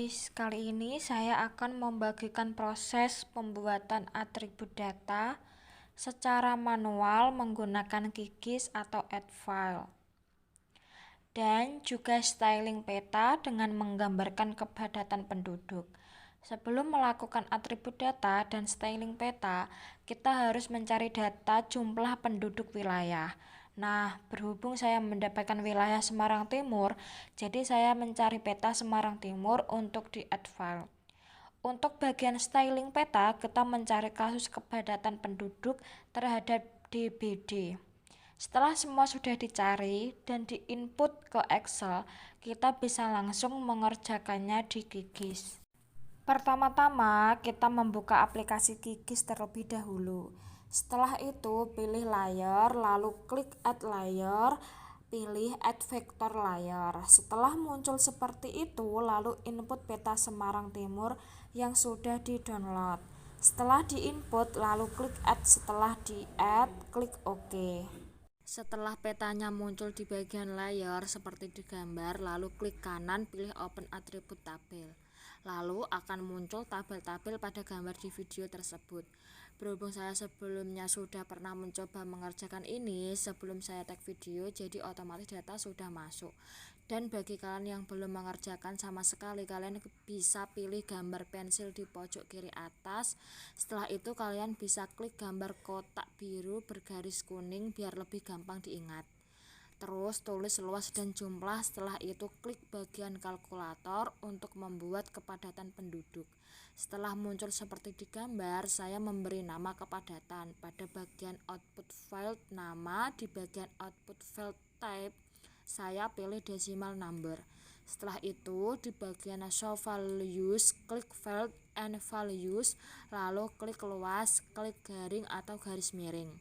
guys, kali ini saya akan membagikan proses pembuatan atribut data secara manual menggunakan QGIS atau add file, dan juga styling peta dengan menggambarkan kepadatan penduduk. Sebelum melakukan atribut data dan styling peta, kita harus mencari data jumlah penduduk wilayah. Nah, berhubung saya mendapatkan wilayah Semarang Timur, jadi saya mencari peta Semarang Timur untuk di add file. Untuk bagian styling peta, kita mencari kasus kepadatan penduduk terhadap DBD. Setelah semua sudah dicari dan diinput ke Excel, kita bisa langsung mengerjakannya di QGIS. Pertama-tama, kita membuka aplikasi QGIS terlebih dahulu. Setelah itu, pilih layer, lalu klik Add Layer, pilih Add Vector Layer. Setelah muncul seperti itu, lalu input peta Semarang Timur yang sudah di-download. Setelah di-input, lalu klik Add. Setelah di-add, klik OK. Setelah petanya muncul di bagian layar seperti di gambar, lalu klik kanan, pilih Open Attribute Table. Lalu akan muncul tabel-tabel pada gambar di video tersebut. Berhubung saya sebelumnya sudah pernah mencoba mengerjakan ini sebelum saya tag video, jadi otomatis data sudah masuk. Dan bagi kalian yang belum mengerjakan sama sekali, kalian bisa pilih gambar pensil di pojok kiri atas. Setelah itu kalian bisa klik gambar kotak biru bergaris kuning biar lebih gampang diingat. Terus tulis luas dan jumlah. Setelah itu klik bagian kalkulator untuk membuat kepadatan penduduk. Setelah muncul seperti di gambar, saya memberi nama kepadatan. Pada bagian output field nama, di bagian output field type saya pilih decimal number. Setelah itu di bagian show values, klik field and values, lalu klik luas, klik garing atau garis miring.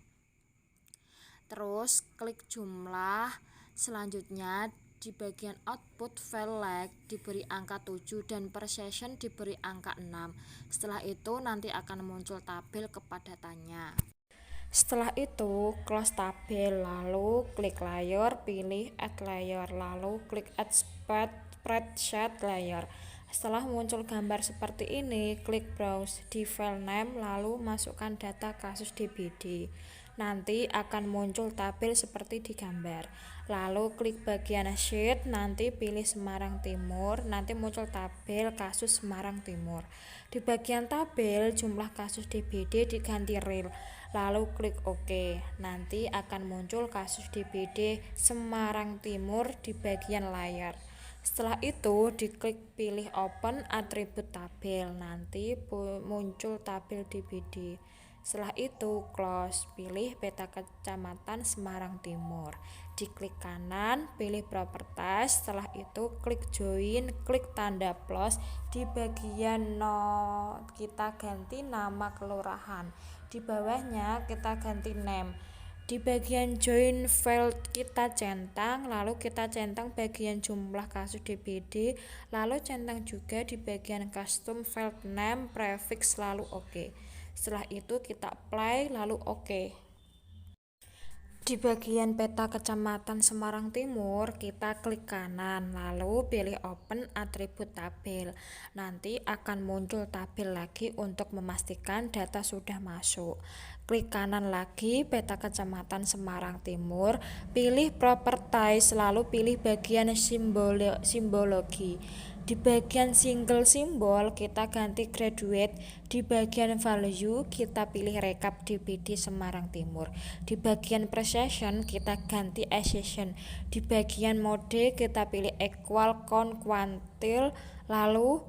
Terus klik jumlah. Selanjutnya di bagian output file like diberi angka 7 dan per session diberi angka 6. Setelah itu nanti akan muncul tabel kepadatannya. Setelah itu close tabel, lalu klik layer, pilih add layer, lalu klik add spreadsheet layer. Setelah muncul gambar seperti ini, klik browse di file name, lalu masukkan data kasus DBD. Nanti akan muncul tabel seperti di gambar. Lalu klik bagian sheet, nanti pilih Semarang Timur, nanti muncul tabel kasus Semarang Timur. Di bagian tabel jumlah kasus DBD diganti real, lalu klik OK. Nanti akan muncul kasus DBD Semarang Timur di bagian layar. Setelah itu diklik pilih Open Attribute Tabel, nanti muncul tabel DBD. Setelah itu close, pilih peta kecamatan Semarang Timur, diklik kanan, pilih properties. Setelah itu klik join, klik tanda plus. Di bagian kita ganti nama kelurahan, di bawahnya kita ganti name. Di bagian join field kita centang, lalu kita centang bagian jumlah kasus DBD, lalu centang juga di bagian custom field name prefix, lalu OK. Setelah itu kita apply, lalu OK. Di bagian peta kecamatan Semarang Timur, kita klik kanan, lalu pilih Open Attribute Tabel. Nanti akan muncul tabel lagi untuk memastikan data sudah masuk. Klik kanan lagi, peta kecamatan Semarang Timur, pilih Properties, lalu pilih bagian simbologi. Di bagian single simbol kita ganti graduate. Di bagian value kita pilih rekap DBD Semarang Timur. Di bagian precision kita ganti accession. Di bagian mode kita pilih equal count quantile, lalu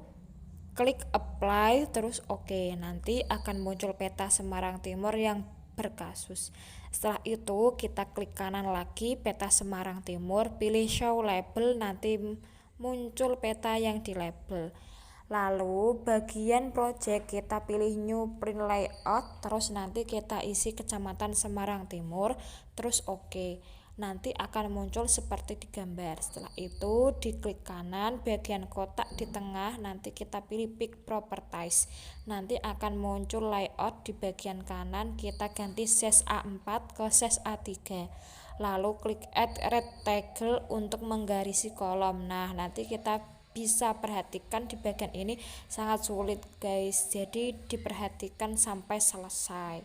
klik apply, terus OK. Nanti akan muncul peta Semarang Timur yang berkasus. Setelah itu kita klik kanan lagi peta Semarang Timur, pilih show label, nanti muncul peta yang di label. Lalu bagian project kita pilih new print layout, terus nanti kita isi kecamatan Semarang Timur, terus OK. Nanti akan muncul seperti di gambar. Setelah itu diklik kanan bagian kotak di tengah, nanti kita pilih pick properties. Nanti akan muncul layout di bagian kanan, kita ganti size A4 ke size A3. Lalu klik add rectangle untuk menggarisi kolom. Nah, nanti kita bisa perhatikan di bagian ini sangat sulit guys, jadi diperhatikan sampai selesai.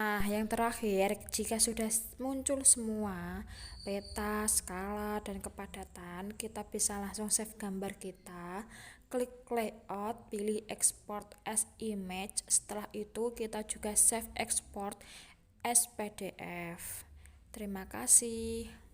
Nah, yang terakhir, jika sudah muncul semua peta, skala, dan kepadatan, kita bisa langsung save gambar kita. Klik layout, pilih export as image. Setelah itu kita juga save export as PDF. Terima kasih.